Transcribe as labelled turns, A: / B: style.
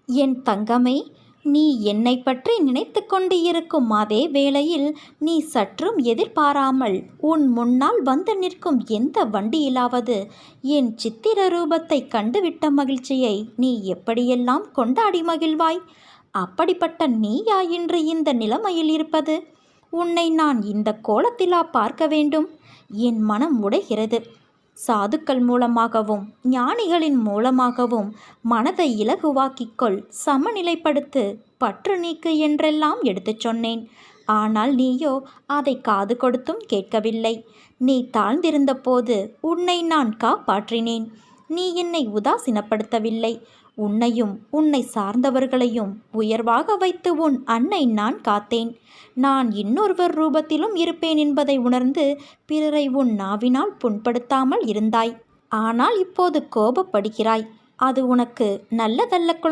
A: என் தங்கமே, நீ என்னை பற்றி நினைத்து கொண்டு இருக்கும் அதே வேளையில் நீ சற்றும் எதிர்பாராமல் உன் முன்னால் வந்து நிற்கும் எந்த வண்டியிலாவது என் சித்திர ரூபத்தை கண்டுவிட்ட மகிழ்ச்சியை நீ எப்படியெல்லாம் கொண்டாடி மகிழ்வாய்? அப்படிப்பட்ட நீயா இன்று இந்த நிலைமையில் இருப்பது? உன்னை நான் இந்த கோலத்திலா பார்க்க வேண்டும்? என் மனம் உடைகிறது. சாதுக்கள் மூலமாகவும் ஞானிகளின் மூலமாகவும் மனதை இலகுவாக்கிக்கொள், சமநிலைப்படுத்து, பற்று நீக்கு என்றெல்லாம் எடுத்துச் சொன்னேன். ஆனால் நீயோ அதை காது கொடுத்தும் கேட்கவில்லை. நீ தாழ்ந்திருந்த போது உன்னை நான் காப்பாற்றினேன். நீ என்னை உதாசீனப்படுத்தவில்லை. உன்னையும் உன்னை சார்ந்தவர்களையும் உயர்வாக வைத்து உன் அன்னை நான் காத்தேன். நான் இன்னொருவர் ரூபத்திலும் இருப்பேன் என்பதை உணர்ந்து பிறரை உன் நாவினால் புண்படுத்தாமல் இருந்தாய். ஆனால் இப்போது கோபப்படுகிறாய். அது உனக்கு நல்லதல்ல.